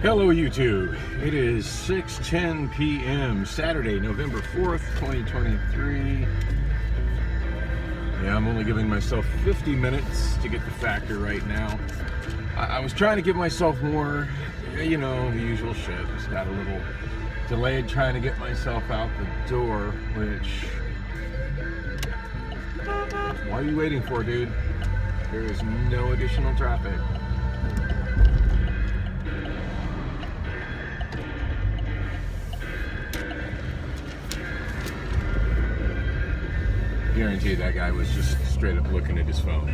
Hello YouTube, it is 6:10 p.m. Saturday, November 4th, 2023. Yeah, I'm only giving myself 50 minutes to get the factor right now. I was trying to give myself more, you know, the usual shit. Just got a little delayed trying to get myself out the door, which... What are you waiting for, dude? There is no additional traffic. Guarantee that guy was just straight up looking at his phone.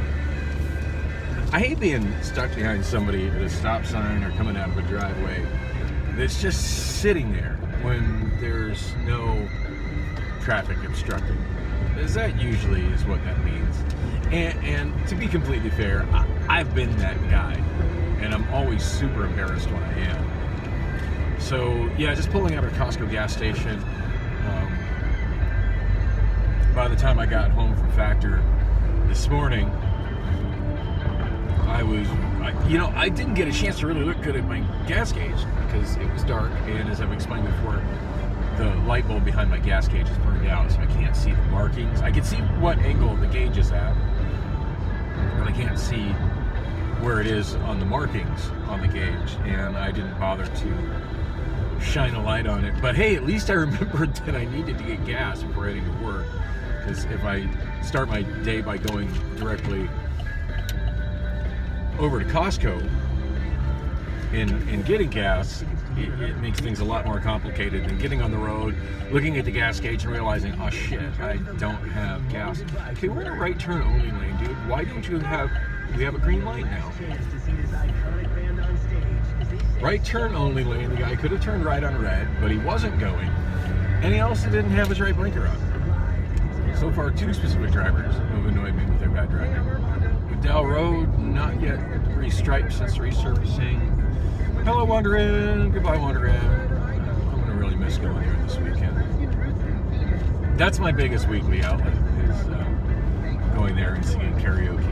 I hate being stuck behind somebody at a stop sign or coming out of a driveway that's just sitting there when there's no traffic obstructing. Because that usually is what that means. And to be completely fair, I've been that guy, and I'm always super embarrassed when I am. So yeah, just pulling out of a Costco gas station. By the time I got home from Factor this morning, I didn't get a chance to really look good at my gas gauge because it was dark, and as I've explained before, the light bulb behind my gas gauge is burned out, so I can't see the markings. I can see what angle the gauge is at, but I can't see where it is on the markings on the gauge, and I didn't bother to shine a light on it. But hey, at least I remembered that I needed to get gas before heading to work. Because if I start my day by going directly over to Costco and getting gas, it makes things a lot more complicated than getting on the road, looking at the gas gauge and realizing, oh shit, I don't have gas. Okay, we're in a right turn only lane, dude. Why don't we have a green light now? Right turn only lane, the guy could have turned right on red, but he wasn't going, and he also didn't have his right blinker on. So far, two specific drivers who have annoyed me with their bad driving. Udell Road, not yet restriped since resurfacing. Hello, Wonderin'. Goodbye, Wonderin'. I'm going to really miss going here this weekend. That's my biggest weekly outlet, is going there and singing karaoke.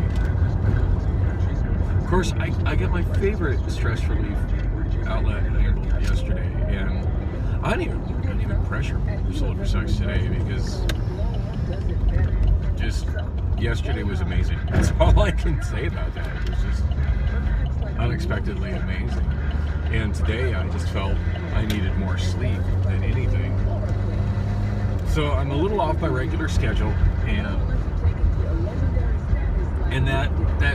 Of course, I got my favorite stress relief outlet handled yesterday, and I didn't even pressure Silver Sucks today because... just yesterday was amazing. That's all I can say about that. It was just unexpectedly amazing. And today I just felt I needed more sleep than anything. So I'm a little off my regular schedule, and that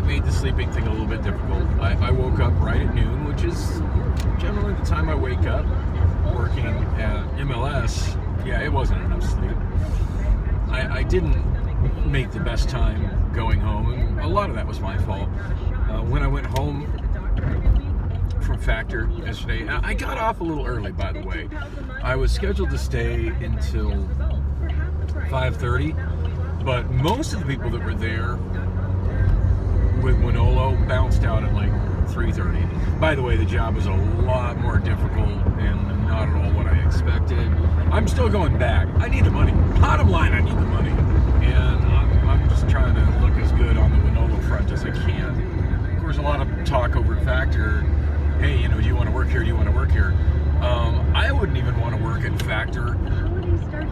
made the sleeping thing a little bit difficult. I woke up right at noon, which is generally the time I wake up working at MLS. Yeah, it wasn't enough sleep. I didn't make the best time going home, and a lot of that was my fault. When I went home from Factor yesterday, I got off a little early, by the way. I was scheduled to stay until 5:30, but most of the people that were there with Winolo bounced out at like 3:30. By the way, the job was a lot more difficult and not at all what I expected. I'm still going back. I need the money. Bottom line, I need the money. And I'm just trying to look as good on the Winolo front as I can. Of course, a lot of talk over at Factor. Hey, do you want to work here? Do you want to work here? I wouldn't even want to work at Factor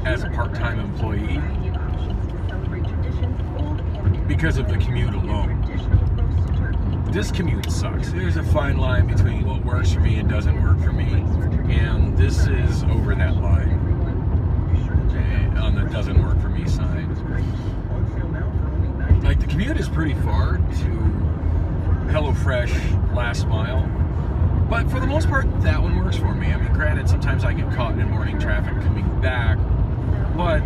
as a part-time employee because of the commute alone. This commute sucks. There's a fine line between what works for me and doesn't work for me, and this is over that line on the doesn't work for me side. Like, the commute is pretty far to HelloFresh last mile, but for the most part, that one works for me. I mean, granted, sometimes I get caught in morning traffic coming back, but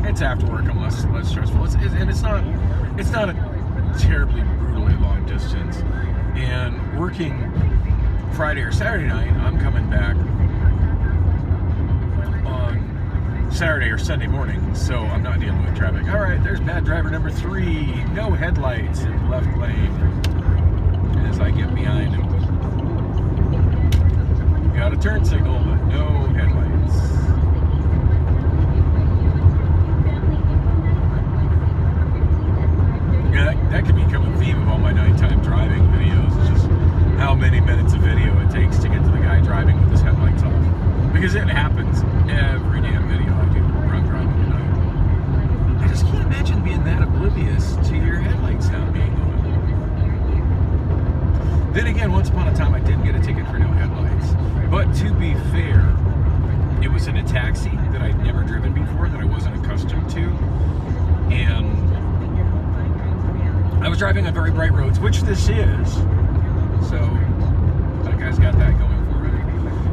it's after work, I'm less stressful. It's not a terribly brutally long distance. And working Friday or Saturday night, I'm coming back on Saturday or Sunday morning, so I'm not dealing with traffic. All right, there's bad driver number 3. No headlights in left lane. As I get behind him. Got a turn signal, but no headlights. Yeah, that could become a theme of all my nighttime driving videos. It's just how many minutes of video it takes to get Because it happens every damn video I do where I'm driving at night. I just can't imagine being that oblivious to your headlights not being on. Then again, once upon a time I did get a ticket for no headlights. But to be fair, it was in a taxi that I'd never driven before, that I wasn't accustomed to. And I was driving on very bright roads, which this is. So that guy's got that going for it.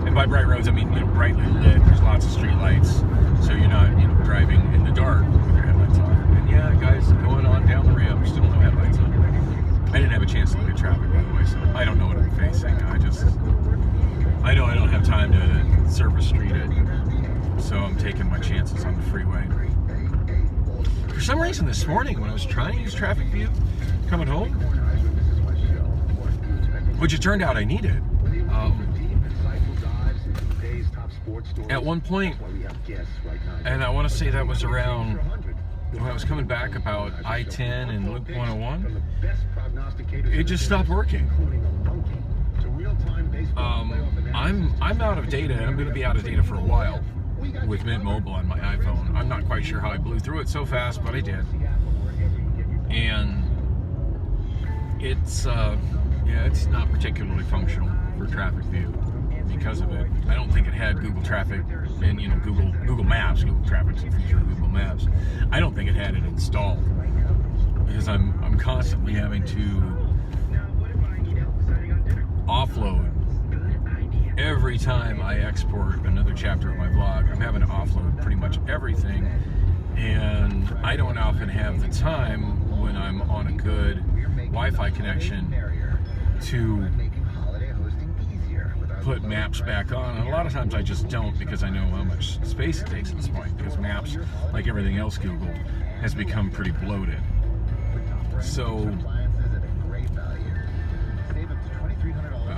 And by bright roads, I mean, brightly lit. There's lots of street lights, so you're not, driving in the dark with your headlights on. And yeah, guys going on down the ramp, still no headlights on. I didn't have a chance to look at traffic, by the way, so I don't know what I'm facing. I know I don't have time to surface street it, so I'm taking my chances on the freeway. For some reason this morning, when I was trying to use Traffic View coming home, which it turned out I needed, at one point, and I want to say that was around when I was coming back about I-10 and Loop 101, it just stopped working. I'm out of data, and I'm going to be out of data for a while with Mint Mobile on my iPhone. I'm not quite sure how I blew through it so fast, but I did. And it's not particularly functional for Traffic View because of it. I don't think it had Google Traffic and Google Maps. Google Traffic's a feature of Google Maps. I don't think it had it installed because I'm constantly having to offload every time I export another chapter of my vlog. I'm having to offload pretty much everything, and I don't often have the time when I'm on a good Wi-Fi connection to put Maps back on. And a lot of times I just don't, because I know how much space it takes at this point, because Maps, like everything else Google, has become pretty bloated. So,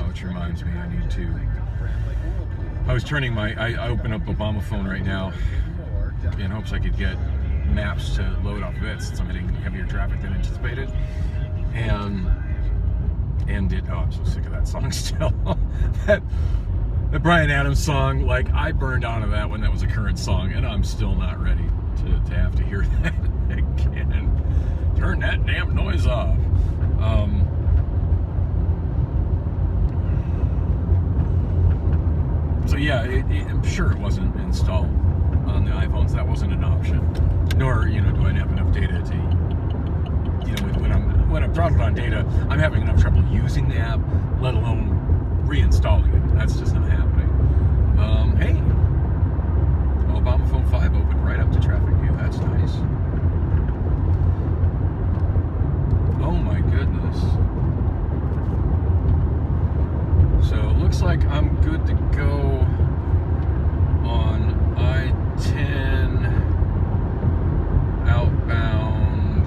which reminds me, I was turning I open up Obama phone right now in hopes I could get Maps to load off of it, since I'm hitting heavier traffic than anticipated. And I'm so sick of that song still. that Bryan Adams song, like, I burned onto that when that was a current song, and I'm still not ready to have to hear that again. Turn that damn noise off. So yeah, I'm sure it wasn't installed on the iPhones. That wasn't an option. Nor, do I have enough data to, when I'm throttled on data, I'm having enough trouble using the app, let alone reinstalling it. That's just not happening. Hey, Obama Phone 5 opened right up to Traffic View. That's nice. Oh my goodness. So it looks like I'm good to go on I-10 outbound.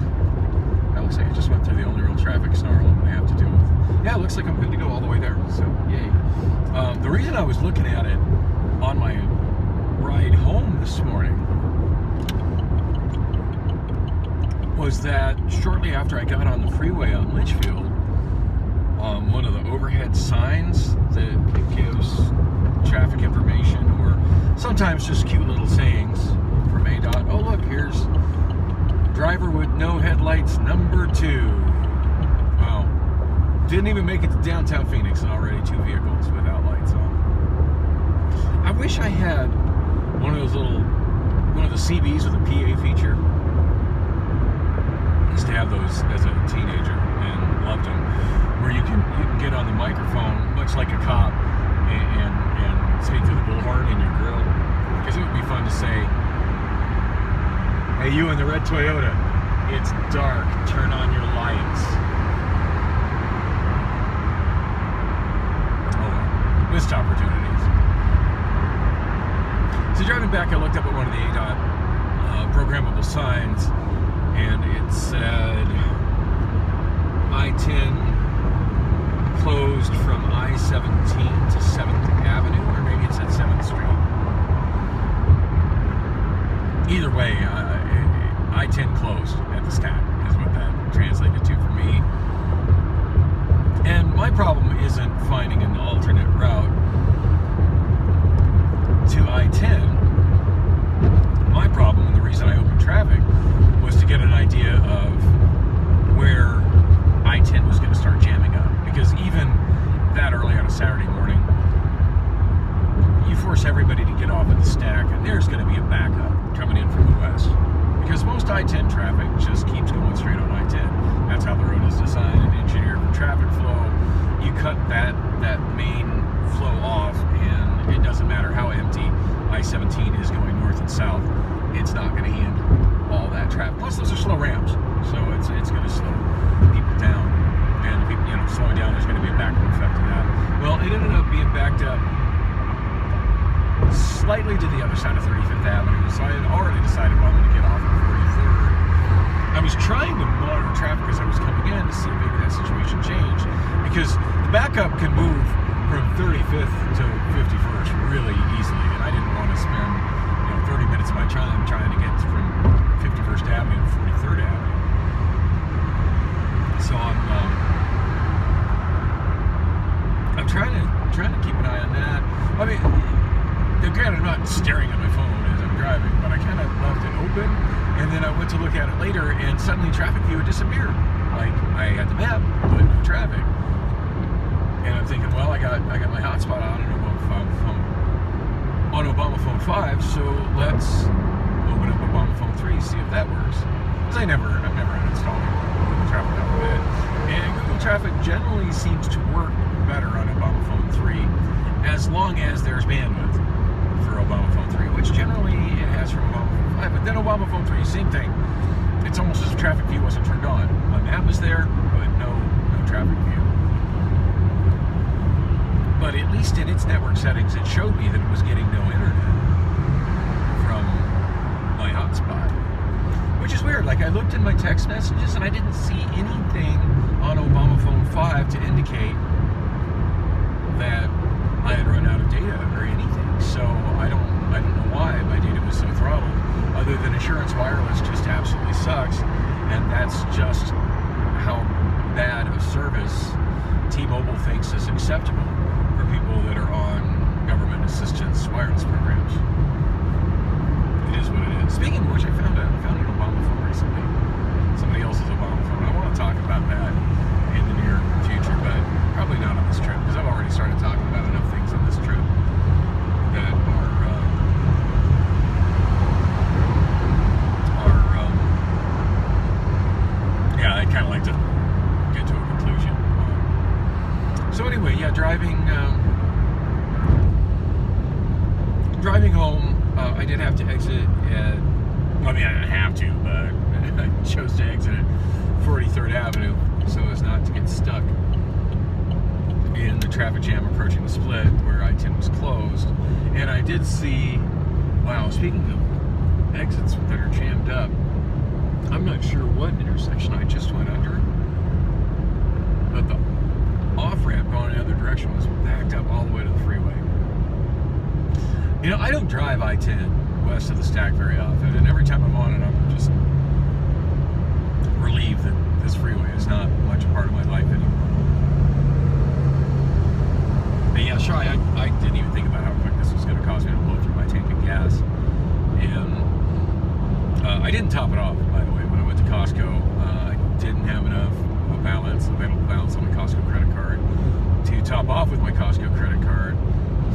That looks like I just went through the only real traffic snarl I'm going to have to deal with. Yeah, it looks like I'm good to go all the way there, so yay. The reason I was looking at it on my ride home this morning was that shortly after I got on the freeway on Litchfield, one of the overhead signs that gives traffic information, or sometimes just cute little sayings from ADOT. Oh look, here's driver with no headlights number 2. Wow. Didn't even make it to downtown Phoenix and already 2 vehicles without lights on. I wish I had one of the CBs with a PA feature. I used to have those as a teenager and loved them, where you can get on the microphone, much like a cop, and speak through the bullhorn in your grill. Because it would be fun to say, hey, you in the red Toyota, it's dark, turn on your lights. Oh well, missed opportunities. So driving back, I looked up at one of the ADOT programmable signs, and it said I-10 closed from I-17 to 7th Avenue, or maybe it said 7th Street. Either way, I-10 closed at the stack is what that translated to for me. And my problem isn't finding an alternate route to of the stack, and there's going to be a backup coming in from the west. Because most I-10 traffic just keeps going straight on I-10. That's how the road is designed and engineered for traffic flow. You cut that main flow off, and it doesn't matter how empty I-17 is going north and south, it's not going to handle all that traffic. Plus, those are slow ramps, so it's going to slow people down. And if people, slowing down, there's going to be a backup effect to that. Well, it ended up being backed up slightly to the other side of 35th Avenue, so I had already decided, well, I'm going to get off at 43rd. I was trying to monitor traffic as I was coming in to see if maybe that situation changed, because the backup can move from 35th to 51st really easily, and I didn't want to spend 30 minutes of my time trying to get from 51st Avenue to 43rd Avenue. So I'm trying to keep an eye on that. I mean, granted, I'm not staring at my phone as I'm driving, but I kind of left it open, and then I went to look at it later, and suddenly traffic view had disappeared. Like, I had the map, but no traffic. And I'm thinking, well, I got my hotspot on Obama Phone 5, so let's open up Obama Phone 3, see if that works. Because I've never uninstalled Google Traffic off of it. And Google Traffic generally seems to work better on Obama Phone 3 as long as there's bandwidth for Obama Phone 3, which generally it has from Obama Phone 5. But then Obama Phone 3, same thing. It's almost as if traffic view wasn't turned on. My map is there, but no traffic view. But at least in its network settings, it showed me that it was getting no internet from my hotspot. Which is weird. Like, I looked in my text messages and I didn't see anything on Obama Phone 5 to indicate that I had run out of data or anything. So I don't know why my data was so throttled, other than Assurance Wireless just absolutely sucks, and that's just how bad of service T-Mobile thinks is acceptable for people that are on government assistance wireless programs. It is what it is. Speaking of which, I found an Obama phone recently. Somebody else's Obama phone. I want to talk about that in the near future, but probably not on this trip, because I've already started talking about enough things on this trip that are I'd kind of like to get to a conclusion. So anyway, yeah, driving home, I did have to exit at, I didn't have to, but I chose to exit at 43rd Avenue so as not to get stuck in the traffic jam approaching the split where I-10 was closed. And I did see, wow, speaking of exits that are jammed up, I'm not sure what intersection I just went under, but the off-ramp going in the other direction was backed up all the way to the freeway. I don't drive I-10 west of the stack very often, and every time I'm on it, I'm just relieved that this freeway is not much a part of my life anymore. But yeah, sure, I didn't even think about how quick this was going to cause me to blow through my tank of gas. And I didn't top it off, by the way. When I went to Costco, I didn't have enough of a balance, available balance on my Costco credit card to top off with my Costco credit card.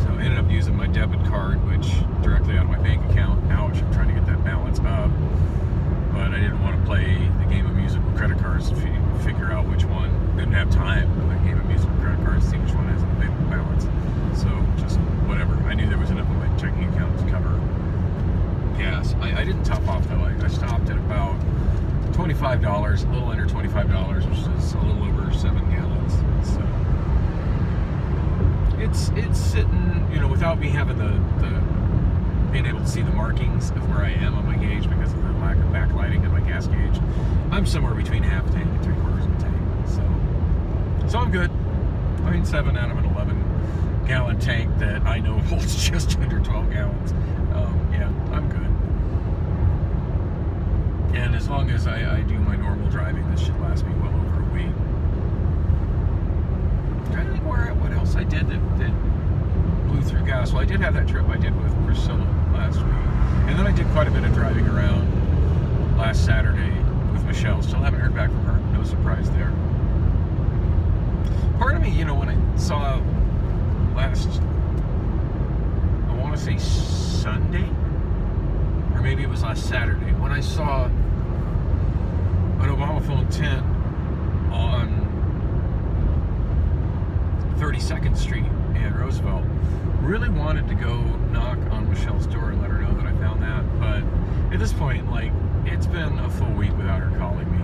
So I ended up using my debit card, which directly out of my bank account. Ouch, I'm trying to get that balance up. But I didn't want to play the game of musical credit cards to figure out which one. Didn't have time to play the game of musical credit cards to see which one has an available balance. So just whatever. I knew there was enough in my checking account to cover gas. I didn't top off though. I stopped at about $25, a little under $25, which is a little over 7 gallons. So it's sitting, without me having the being able to see the markings of where I am on my gauge because of the lack of backlighting in my gas gauge. I'm somewhere between half tank and 3/4 of a tank. So I'm good. 7 out of an 11-gallon tank that I know holds just under 12 gallons. Yeah, I'm good. And as long as I do my normal driving, this should last me well over a week. I'm trying to think what else I did that blew through gas. Well, I did have that trip I did with Priscilla last week. And then I did quite a bit of driving around last Saturday with Michelle. Still haven't heard back from her. No surprise there. Part of me, when I saw I want want to say Sunday, or maybe it was last Saturday, when I saw an Obama phone tent on 32nd Street and Roosevelt. Really wanted to go knock on Michelle's door and let her know that I found that, but at this point, like, it's been a full week without her calling me.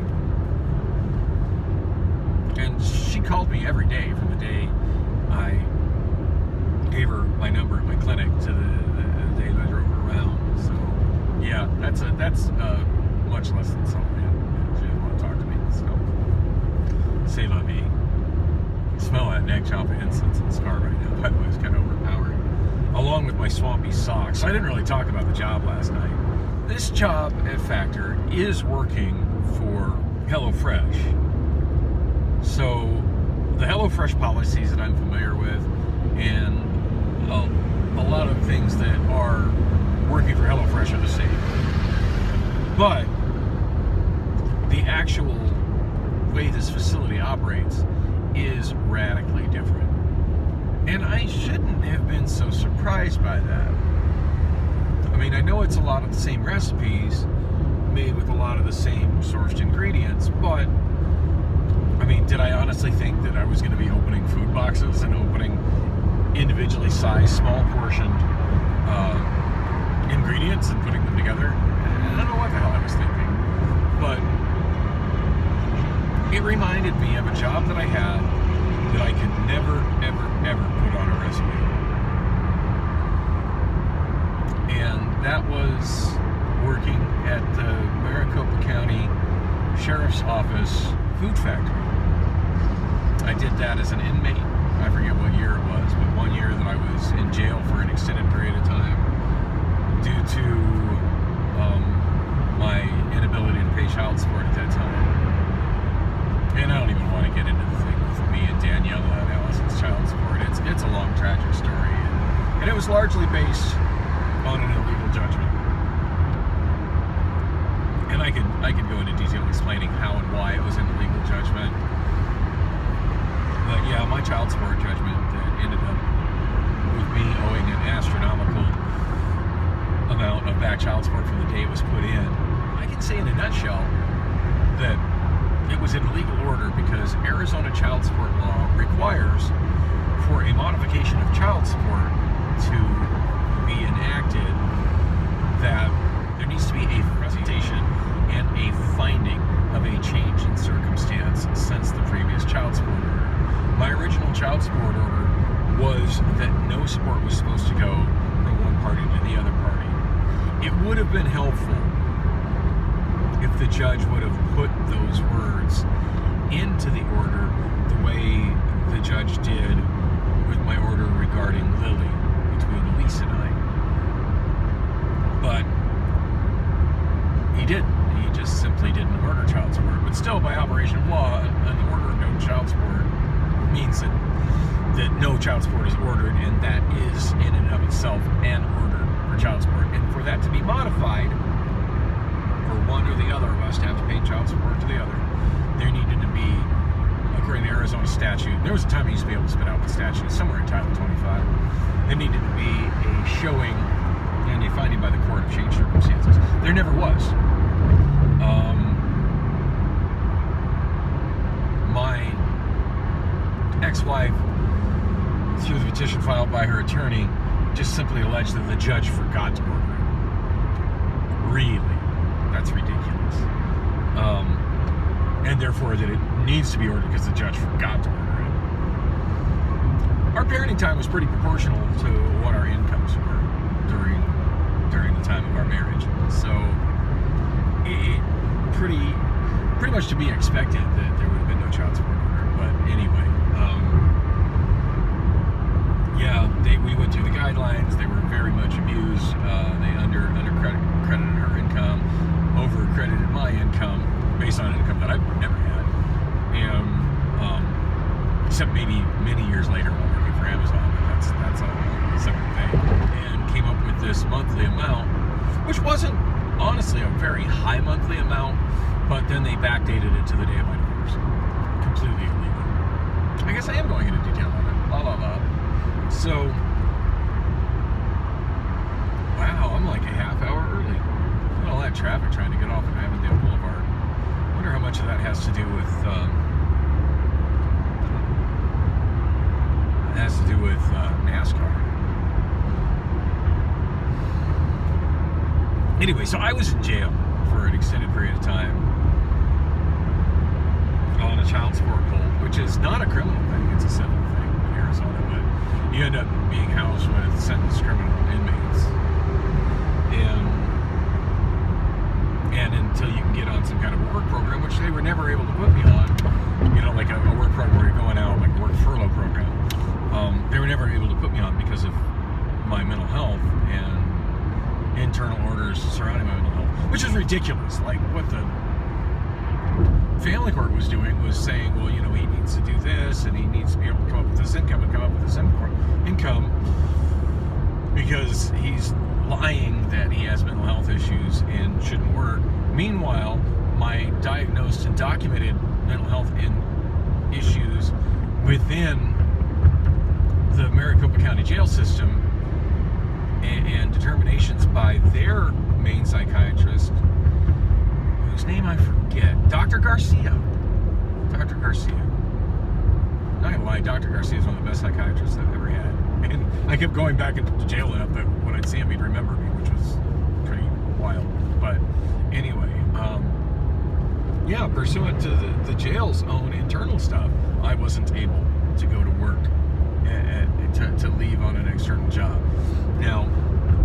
And she called me every day from the day I gave her my number at my clinic to the day that I drove her around. So, yeah, that's much less than something. She didn't want to talk to me, so say la vie. You can smell that neck chomp incense in the car right now. By the way, it's kind of overpowering. Along with my swampy socks. I didn't really talk about the job last night. This job at Factor is working for HelloFresh. So the HelloFresh policies that I'm familiar with, and a lot of things that are working for HelloFresh are the same. But the actual way this facility operates is radically different. And I shouldn't have been so surprised by that. I mean, I know it's a lot of the same recipes, made with a lot of the same sourced ingredients, but I mean, did I honestly think that I was going to be opening food boxes and opening individually sized, small portioned ingredients and putting them together? I don't know what the hell I was thinking, but it reminded me of a job that I had that I could never, ever, ever put on a resume. And that was working at the Maricopa County Sheriff's Office food factory. I did that as an inmate. I forget what year it was, but one year that I was in jail for an extended period of time due to my inability to pay child support at that time. And I don't even want to get into the thing with me and Daniela and Allison's child support. It's a long, tragic story, and it was largely based on an illegal judgment. And I could go into detail explaining how and why it was an illegal judgment. But yeah, my child support judgment that ended up with me owing an astronomical amount of back child support from the day it was put in. I can say in a nutshell that it was an illegal order because Arizona child support law requires for a modification of child support to be enacted that there needs to be a presentation and a finding of a change in circumstance since the previous child support order. My original child support order was that no support was supposed to go from one party to the other party. It would have been helpful if the judge would have put those words into the order the way the judge did with my order regarding Lily, between Elise and I. But he didn't. He just simply didn't order child support. But still, by operation of law, an order of no child support means that no child support is ordered, and that is in and of itself an order for child support. And for that to be modified, for one or the other of us to have to pay child support to the other, there needed to be, according to Arizona statute, there was a time I used to be able to spit out the statute, somewhere in Title 25, there needed to be a showing and a finding by the court of changed circumstances. There never was. My ex-wife, through the petition filed by her attorney, just simply alleged that the judge forgot to order it. Really? That's ridiculous. And therefore that it needs to be ordered because the judge forgot to order it. Our parenting time was pretty proportional to what our incomes were during the time of our marriage. So it pretty much to be expected that there would have been no child support order. But anyway, yeah, we went through the guidelines. They were very much abused. They undercredited her income, over-credited my income based on an income that I've never had, and except maybe many years later while working for Amazon. But that's a separate thing. And came up with this monthly amount, which wasn't honestly a very high monthly amount, but then they backdated it to the day of my divorce. Completely illegal. I guess I am going into detail on it. La la la. So wow, I'm like a half hour early. Look at all that traffic trying to get off of Avondale Boulevard. I wonder how much of that has to do with NASCAR. Anyway, so I was in jail for an extended period of time on a child support hold, which is not a criminal thing, it's a civil thing in Arizona, but you end up being housed with sentenced criminal inmates. And until you can get on some kind of a work program, which they were never able to put me on, like a work program where you're going out, like a work furlough program, they were never able to put me on because of my mental health and internal orders surrounding my mental health, which is ridiculous. Like, what the family court was doing was saying, well, he needs to do this, and he needs to be able to come up with this income and come up with this income because he's lying that he has mental health issues and shouldn't work. Meanwhile, my diagnosed and documented mental health issues within the Maricopa County jail system and determinations by their main psychiatrist, whose name I forget, Dr. Garcia. Dr. Garcia. Not gonna lie, Dr. Garcia is one of the best psychiatrists I've ever had. And I kept going back into jail enough that when I'd see him, he'd remember me, which was pretty wild. But anyway, pursuant to the jail's own internal stuff, I wasn't able to go to work to leave on an external job. Now,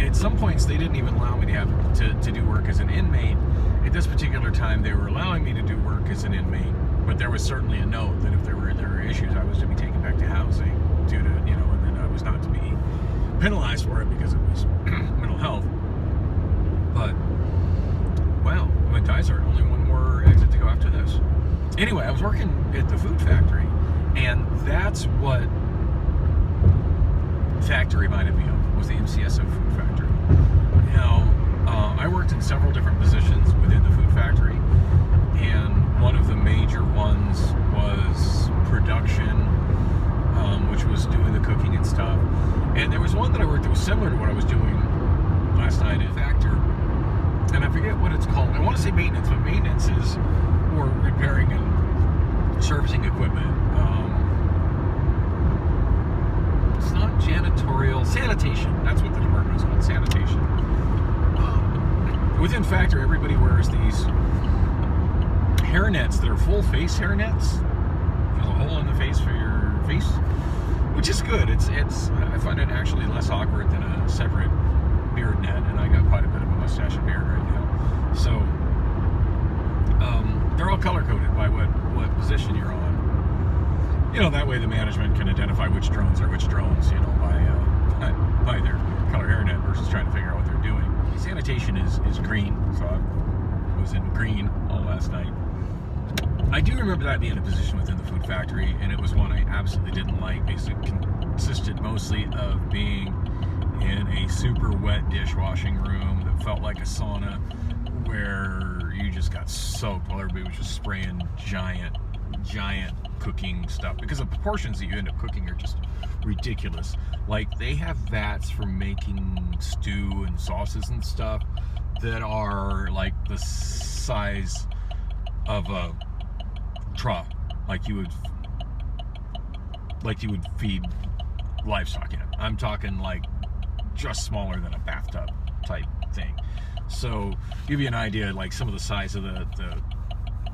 at some points, they didn't even allow me to do work as an inmate. At this particular time, they were allowing me to do work as an inmate, but there was certainly a note that if there were issues, I was to be taken back to housing due to, and then I was not to be penalized for it because it was mental health. But, well, I went to Izard, only one more exit to go after this. Anyway, I was working at the food factory, and that's what factory reminded me of, was the MCSO food factory. Now, I worked in several different positions within the food factory, and one of the major ones was production, which was doing the cooking and stuff. And there was one that I worked that was similar to what I was doing last night at Factor, and I forget what it's called. I want to say maintenance, but maintenance is more repairing and servicing equipment. It's not janitorial, sanitation. That's what the department is called, sanitation. Within Factor, everybody wears these hairnets that are full face hairnets. There's a hole in the face for your face, which is good. It's I find it actually less awkward than a separate beard net, and I got quite a bit of a mustache and beard right now. So they're all color coded by what position you're on. That way the management can identify which drones are which drones, by their color hairnet versus trying to figure out what they're doing. Sanitation is green, so I was in green all last night. I do remember that being a position within the food factory, and it was one I absolutely didn't like because it consisted mostly of being in a super wet dishwashing room that felt like a sauna, where you just got soaked while everybody was just spraying giant cooking stuff, because the proportions that you end up cooking are just ridiculous. Like, they have vats for making stew and sauces and stuff that are like the size of a trough, like you would feed livestock in. I'm talking like just smaller than a bathtub type thing. So give you an idea, like some of the size of the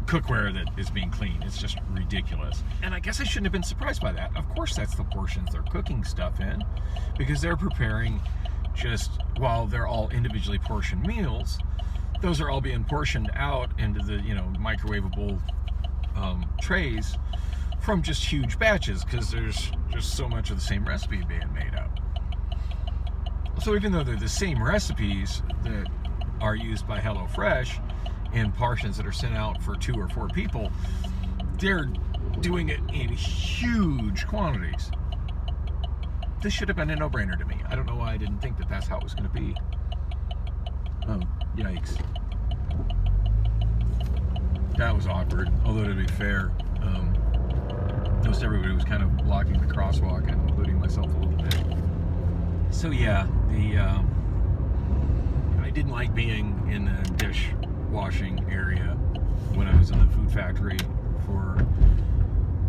cookware that is being cleaned. It's just ridiculous. And I guess I shouldn't have been surprised by that. Of course that's the portions they're cooking stuff in, because they're preparing, just while they're all individually portioned meals, those are all being portioned out into the microwavable trays from just huge batches, because there's just so much of the same recipe being made up. So even though they're the same recipes that are used by HelloFresh in portions that are sent out for 2 or 4 people, they're doing it in huge quantities. This should have been a no-brainer to me. I don't know why I didn't think that that's how it was going to be. Oh, yikes. That was awkward. Although, to be fair, most everybody was kind of blocking the crosswalk, including myself a little bit. So yeah, didn't like being in the dishwashing area when I was in the food factory for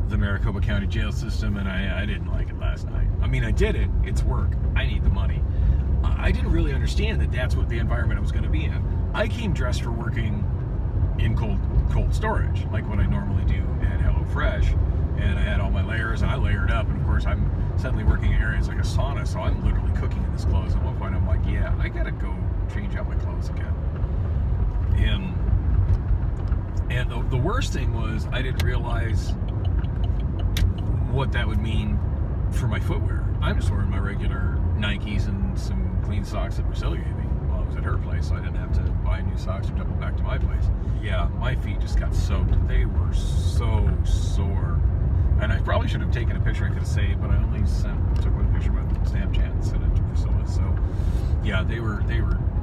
the Maricopa County jail system, and I didn't like it last night. I mean, I did it. It's work. I need the money. I didn't really understand that that's what the environment I was going to be in. I came dressed for working in cold storage, like what I normally do at HelloFresh, and I had all my layers, and I layered up, and of course I'm suddenly working in areas like a sauna, so I'm literally cooking in this clothes. At one point I'm like, yeah, I gotta go change out my clothes again. And the worst thing was I didn't realize what that would mean for my footwear. I'm just wearing my regular Nikes and some clean socks that Priscilla gave me while I was at her place, so I didn't have to buy new socks or double back to my place. Yeah, my feet just got soaked. They were so sore. And I probably should have taken a picture I could have saved, but I only took one picture with Snapchat and sent it to Priscilla. So yeah, they were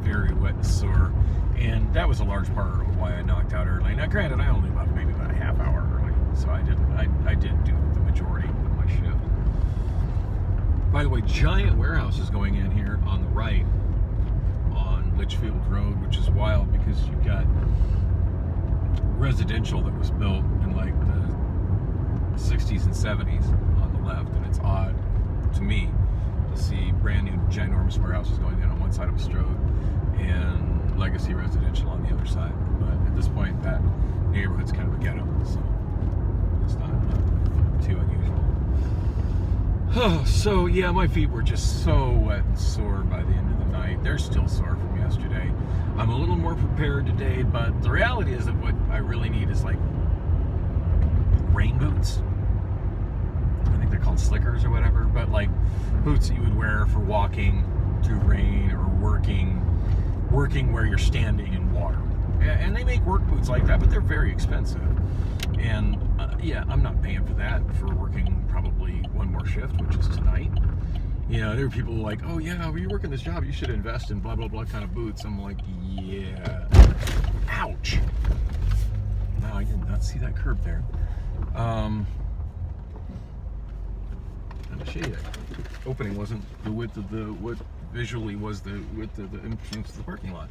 very wet and sore. And that was a large part of why I knocked out early. Now granted, I only left maybe about a half hour early, so I did do the majority of my shift. By the way, giant warehouses going in here on the right on Litchfield Road, which is wild because you've got residential that was built in like the 60s and 70s on the left, and it's odd to me to see brand new ginormous warehouses going in on one side of a road and legacy residential on the other side. But at this point, that neighborhood's kind of a ghetto, so it's not too unusual. So yeah, my feet were just so wet and sore by the end of the night. They're still sore from yesterday. I'm a little more prepared today, but the reality is that what I really need is like rain boots. I think they're called slickers or whatever, but like boots that you would wear for walking through rain or working where you're standing in water. And they make work boots like that, but they're very expensive. And yeah, I'm not paying for that for working probably one more shift, which is tonight. You know, there are people like, oh yeah, well, you're working this job, you should invest in blah, blah, blah kind of boots. I'm like, yeah. Ouch. No, I did not see that curb there. And the shade opening wasn't the width of what visually was the width of the entrance to the parking lot.